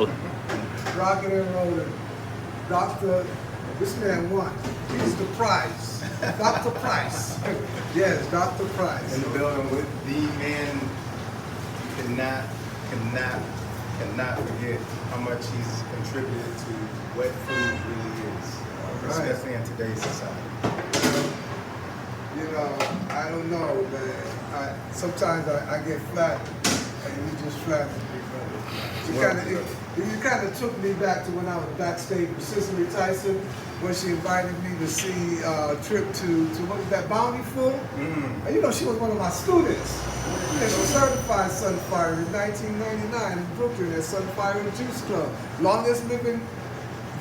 Rocking and rolling. Doctor, this man won. He's the prize. Dr. Price. Yes, Dr. Price. In the building with the man, you cannot forget how much he's contributed to what food really is, especially in today's society. You know, I don't know, man. Sometimes I get flattered, and you just flattered me, brother. You kind of took me back to when I was backstage with Rosemary Tyson, when she invited me to see a trip to what was that, Bountiful? And you know, she was one of my students. And she was certified Sunfire in 1999 in Brooklyn at Sunfire and Juice Club. Longest living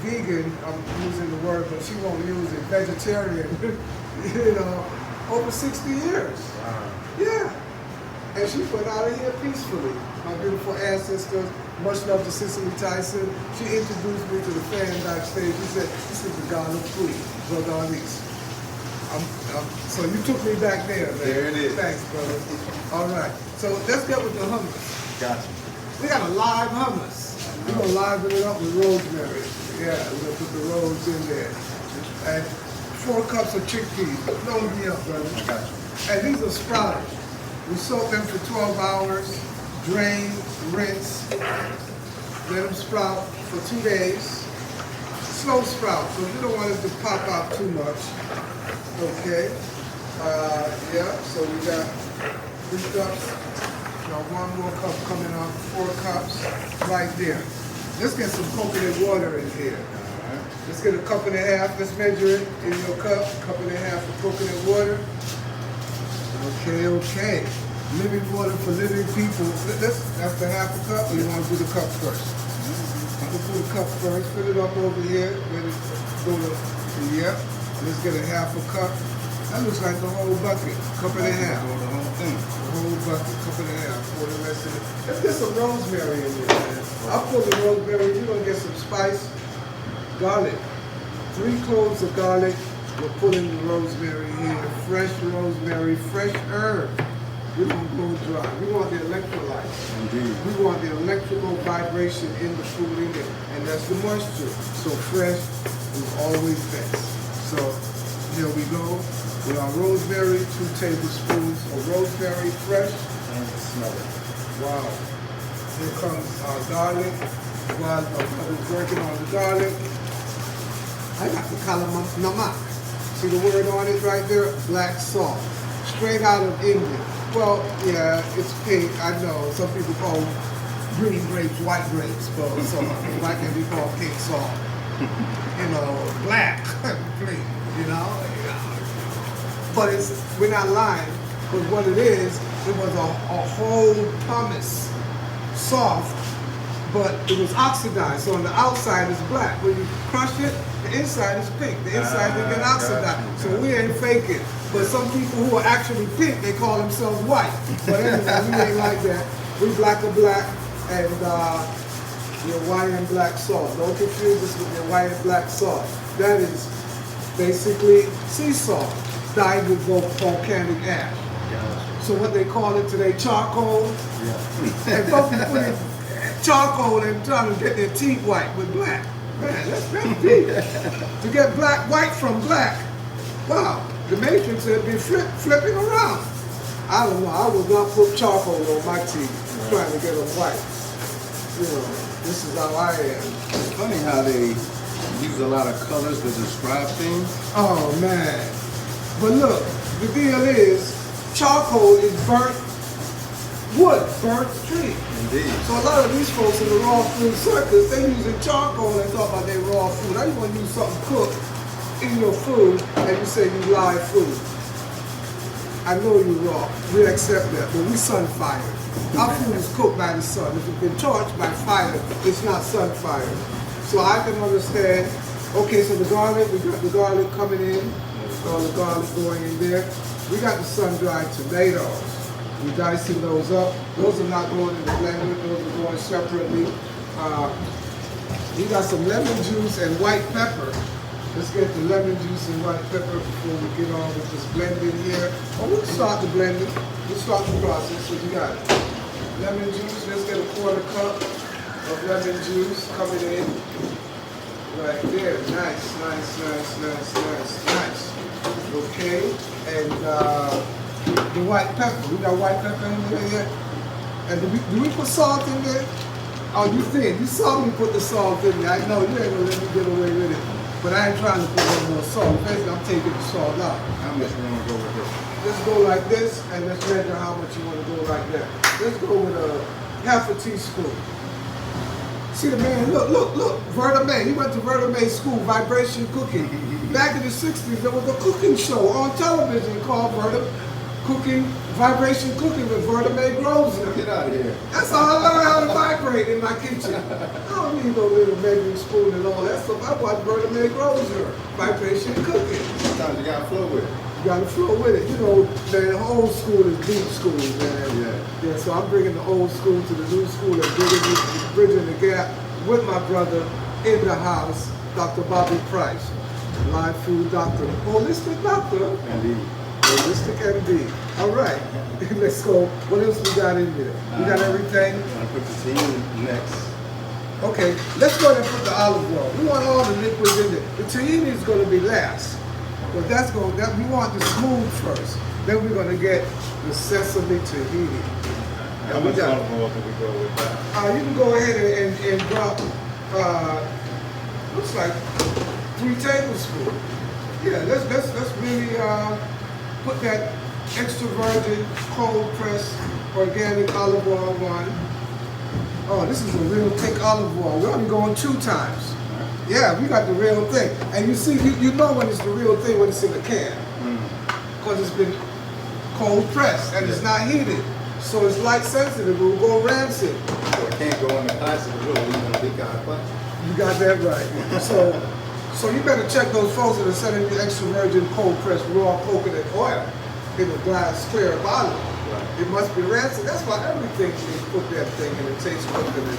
vegan, I'm using the word, but she won't use it, vegetarian, you know, over 60 years. Wow. Yeah. And she went out of here peacefully. My beautiful ancestors, much love to Cicely Tyson. She introduced me to the fan backstage. She said, this is the God of food, Brother Aris. So you took me back there, man. There it is. Thanks, brother. All right. So let's get with the hummus. Gotcha. We got a live hummus. We're going to liven it up with rosemary. Yeah, we're going to put the rose in there. And 4 cups of chickpeas. Don't me up, brother. I got you. And these are sprouted. We soak them for 12 hours, drain, rinse, let them sprout for 2 days. Slow sprout, so you don't want it to pop out too much. Okay. Yeah, so we got 3 cups. Now 1 more cup coming up, 4 cups right there. Let's get some coconut water in here. Let's get a 1.5 cups. Let's measure it in your cup. 1.5 cups of coconut water. Okay. Living water for living people. That's the 1/2 cup, or you want to do the cup first? Let's do the cup first. Fill it up over here. Let it go to here. Let's get a 1/2 cup. That looks like the whole bucket. 1.5 cups. The whole thing. The whole bucket. 1.5 cups. Pour the rest of it. Let's get some rosemary in here, man. I'll pull the rosemary. You're going to get some spice. Garlic. 3 cloves of garlic. We're putting the rosemary here. Fresh rosemary, fresh herb. We don't go dry. We want the electrolytes. Indeed. We want the electrical vibration in the food in there. And that's the moisture. So fresh is always best. So here we go with our rosemary, 2 tablespoons of rosemary, fresh. And smell it. Wow. Here comes our garlic. While I was working on the garlic, I got the namak. See the word on it right there? Black salt. Straight out of England. Well, yeah, it's pink, I know. Some people call green grapes white grapes, but so why can't we call pink salt? You know, black, please, you know? But we're not lying, but what it is, it was a whole pumice, soft, but it was oxidized. So on the outside it's black. When you crush it, the inside is pink. The inside has been oxidized. So we ain't faking. But some people who are actually pink, they call themselves white. But anyway, we ain't like that. We black are black, and your white and black salt. Don't confuse us with your white and black salt. That is basically sea salt, dyed with volcanic ash. So what they call it today, charcoal. Yeah. And folks be putting charcoal and trying to get their teeth white with black. Man, that's deep. To get white from black, wow, the Matrix had been flipping around. I don't know, I would not put charcoal on my teeth trying to get them white. You know, this is how I am. It's funny how they use a lot of colors to describe things. Oh man. But look, the deal is, charcoal is burnt wood, burnt tree. Indeed. So a lot of these folks in the raw food circus, they using charcoal and talk about their raw food. Now you want to use something cooked in your food and you say you live food. I know you raw. We accept that, but we sun fired. Our food is cooked by the sun. If it's been torched by fire, it's not sun fired. So I can understand. Okay, so the garlic, we got the garlic coming in. All the garlic going in there. We got the sun-dried tomatoes. We're dicing those up. Those are not going in the blender. Those are going separately. We got some lemon juice and white pepper. Let's get the lemon juice and white pepper before we get on with this blending here. Oh, we'll start the blending. We'll start the process. So you got it. Lemon juice, let's get a 1/4 cup. of lemon juice coming in. Right there. Nice. Okay. And the white pepper. We got white pepper in there yet? And do we put salt in there? Oh, you think? You saw me put the salt in there. I know you ain't gonna let me get away with it. But I ain't trying to put no more salt. Basically, I'm taking the salt out. How much you want to go with this? Let's go like this, and let's measure how much you want to go like that. Let's go with a half a teaspoon. See the man, look, Verta. He went to Verta School, Vibration Cooking. Back in the 60s, there was a cooking show on television called Vibration Cooking with Verta Groves. Get out of here. That's how I learned how to vibrate in my kitchen. I don't need no little measuring spoon and all that stuff. I watch Verta Groves, Vibration Cooking. Sometimes you got to flow with it. You got to flow with it. You know, man, the old school is deep school, man. Yeah, so I'm bringing the old school to the new school and bridging the gap with my brother in the house, Dr. Bobby Price, live food doctor, holistic doctor. Indeed. Holistic MD. All right, let's go. What else we got in there? We got everything? I'm going to put the tahini next. Okay, let's go ahead and put the olive oil. We want all the liquids in there. The tahini is going to be last. But we want the smooth first. Then we're going to get the sesame tahini. How much olive oil do we go with that? You can go ahead and drop, looks like 3 tablespoons. Yeah, let's really put that extra virgin, cold pressed, organic olive oil on. Oh, this is a real thick olive oil. We're only going 2 times. Yeah, we got the real thing. And you see, you know when it's the real thing when it's in a can. Because it's been cold pressed and it's not heated. So it's light sensitive, it will go rancid. So it can't go in the classic room, even a big guy. You got that right. So you better check those folks that are selling you extra virgin cold pressed raw coconut oil in a glass clear bottle. Right. It must be rancid. That's why everything you put that thing in, it tastes coconut.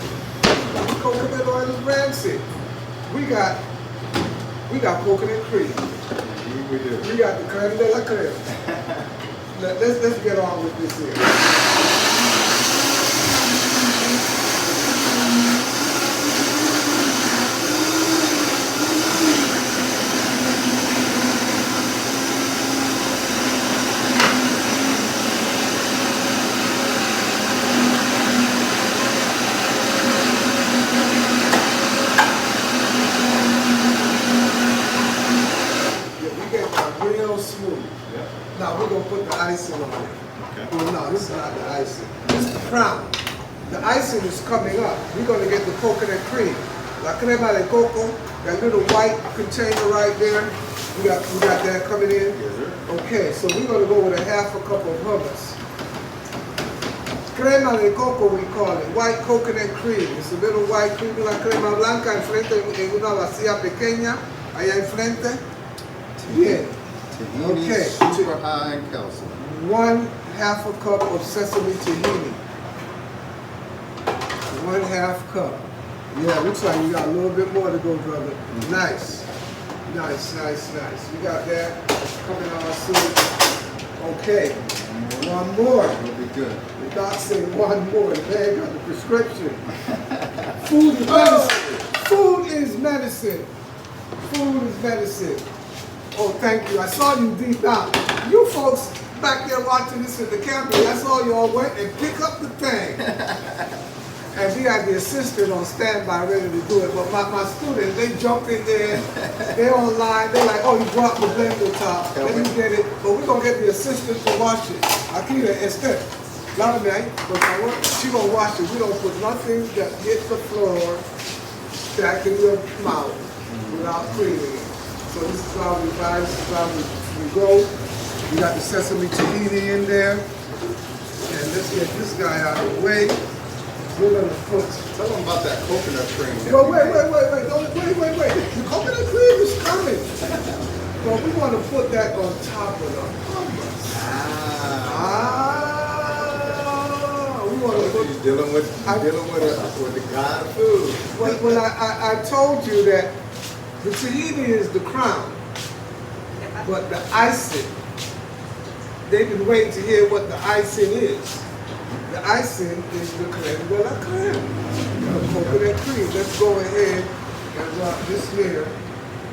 Coconut oil is rancid. We got coconut cream. We do. We got the creme de la creme. Let's get on with this here. Now we're gonna put the icing on it. Okay. Well, no, this is not the icing. This is the crown. The icing is coming up. We're gonna get the coconut cream. La crema de coco, that little white container right there. We got that coming in. Yes, sir. Okay, so we're gonna go with a half a cup of hummus. Crema de coco we call it, white coconut cream. It's a little white cream, una crema blanca enfrente en una vacía pequeña, allá enfrente. Bien. Tahini Okay. super high in calcium. 1/2 cup of sesame tahini. 1/2 cup. Yeah, looks like you got a little bit more to go, brother. Nice. You got that coming on soon. Okay. One more. It'll be good. The doc said one more. The man got the prescription. Food is medicine. Food is medicine. Food is medicine. Oh, thank you. I saw you deep down. You folks back there watching this at the camera, I saw you all went and pick up the thing. And we had the assistant on standby ready to do it. But my students, they jumped in there. They're online. They're like, oh, you dropped the blender top. Let me get it. But we're going to get the assistant to wash it. Aquí Esther. Lávame, por favor. She going to wash it. We don't put nothing that hits the floor back in your mouth without cleaning it. So this is how we buy, this is how we go. We got the sesame tahini in there. And let's get this guy out of the way. We're gonna put. Tell them about that coconut cream. Well, wait. The coconut cream is coming. But we want to put that on top of the hummus. We want to put. He's dealing with the god of food. When I told you that the tahini is the crown, but the icing, they've been waiting to hear what the icing is. The the icing is the creme de la creme. The coconut cream. Let's go ahead and drop this here.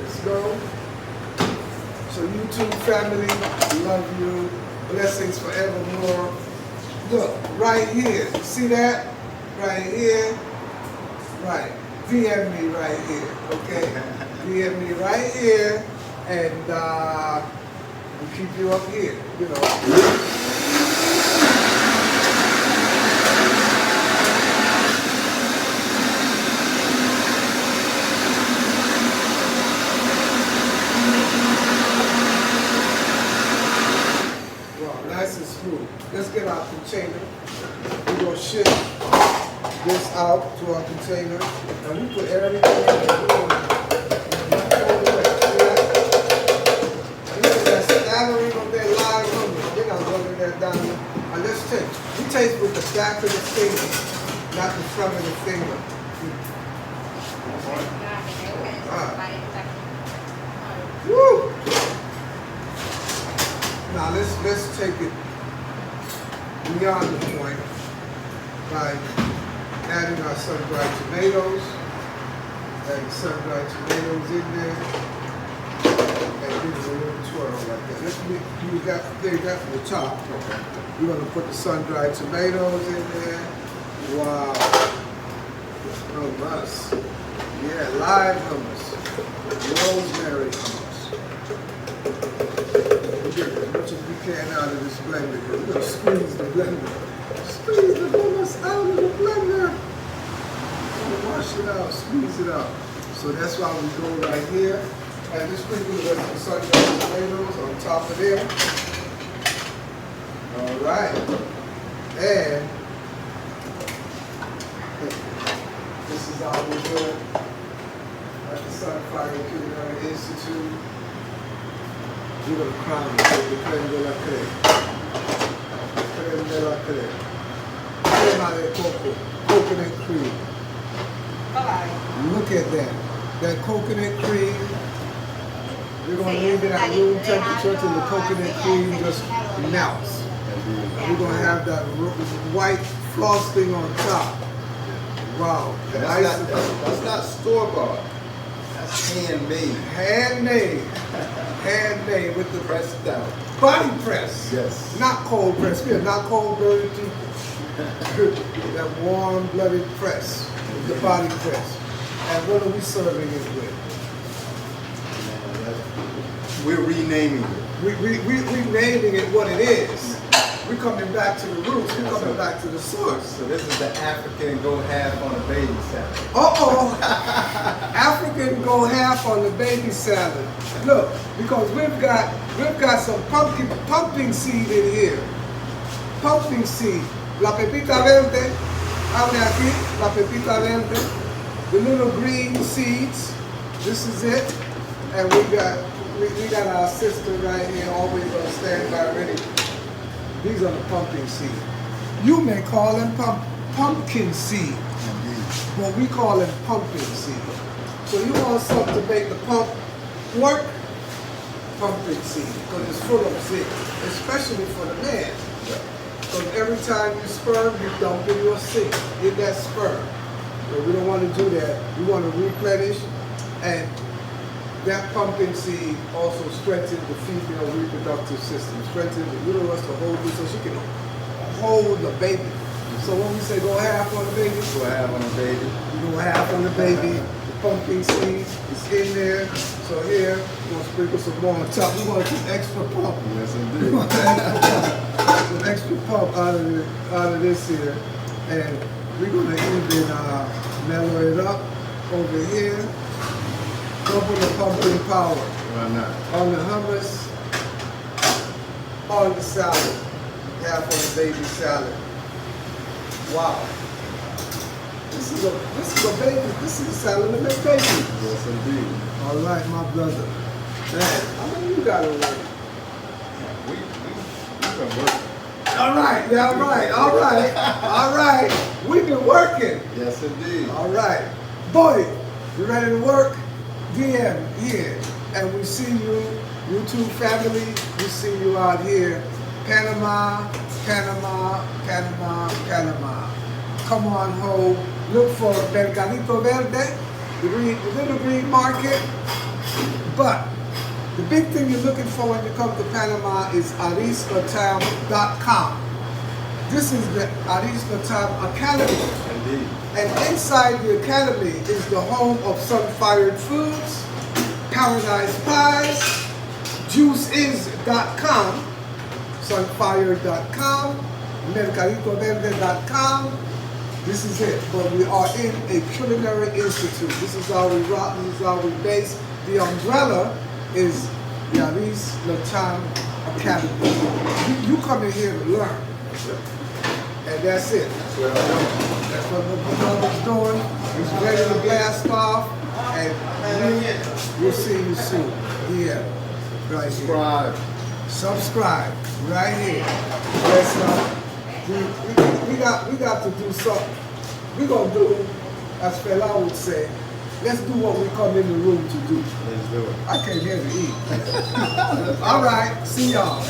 Let's go. So YouTube family, love you. Blessings forevermore. Look, right here. See that? Right here. Right. DM me right here. Okay? DM me right here. And we'll keep you up here. You know. Nice and smooth. Let's get our container. We're going to shift this out to our container. And we put everything in there. We're going to that scattering of that live hummus. We're not running that down. And let's taste. We taste with the back of the finger, not the front of the finger. Woo! Now let's take it beyond the point by adding our sun-dried tomatoes. Adding sun-dried tomatoes in there. And give it a little twirl like that. Let's use that from the top. Okay. We're gonna put the sun-dried tomatoes in there. Wow. Hummus. Yeah, live hummus. Rosemary hummus. Get as much as we can out of this blender. We're going to squeeze the blender. Squeeze the hummus out of the blender. Wash it out, squeeze it out. So that's why we go right here. And just sprinkle the rest of the sun-dried tomatoes on top of there. All right. And this is how we do it at the Sunfire Culinary Institute. We're going to crown it with the creme de la creme. Creme de la creme. Crema de coco. Coconut cream. Look at that. That coconut cream. We're going to leave it at room temperature till the coconut cream just melts. And we're going to have that white frosting on top. Wow. That's not store-bought. That's handmade. Handmade. Handmade with the Pressed down. body press. Yes. Not cold press. We are not cold-blooded people. That warm-blooded press. With the body press. And what are we serving it with? We're renaming it. We naming it what it is. We're coming back to the roots. We're coming back to the source. So this is the African go half on a baby salad. Uh-oh. African go half on the baby salad. Look, because we've got some pumpkin seed in here. Pumpkin seed. La pepita verde. Hable aquí. La pepita verde. The little green seeds. This is it. And we got our sister right here always on standby ready. These are the pumpkin seed. You may call them pumpkin seed, but we call them pumpkin seed. So you want something to make the pump work? Pumpkin seed, because it's full of zinc, especially for the man. Because every time you sperm, you dump in your sink, in that sperm. So we don't want to do that. We want to replenish, and that pumpkin seed also strengthens the female reproductive system, strengthens the uterus to hold it so she can hold the baby. So when we say go half on the baby, Go half on a baby. you go half on the baby. The pumpkin seed is in there. So here, we're going to sprinkle some more on top. We want some extra pump. Yes, We indeed. want some extra pump out of this here. And we're going to even mellow it up over here. Double the pumpkin power. Why not? On the hummus, on the salad, half on the baby salad. Wow. This is a baby. This is a salad to make babies. Yes, indeed. All right, my brother. Man, how many you got already? We've been working. All right, yeah, all right, all right, all right. We've been working. Yes, indeed. All right. Boy, you ready to work? DM here. And we see you, YouTube family, we see you out here Panama, Panama, Panama, Panama. Come on home. Look for Mercadito Verde, the little green market. But the big thing you're looking for when you come to Panama is ArisLaTham.com. This is the Aris LaTham Academy. Indeed. And inside the academy is the home of Sun-Fired Foods, Paradise Pies, JuiceIs.com, Sunfired.com, MercaditoVerde.com. This is it. But we are in a culinary institute. This is how we rock, this is how we base. The umbrella is the Aris LaTham Academy. You come in here to learn. And that's it. That's what the brother's doing. He's ready to blast off. And we'll see you soon. Yeah. Right Subscribe. here. Subscribe. Right here. Yes, we got to do something. We're going to do, as Fela would say, let's do what we come in the room to do. Let's do it. I can't hear to eat. All right. See y'all.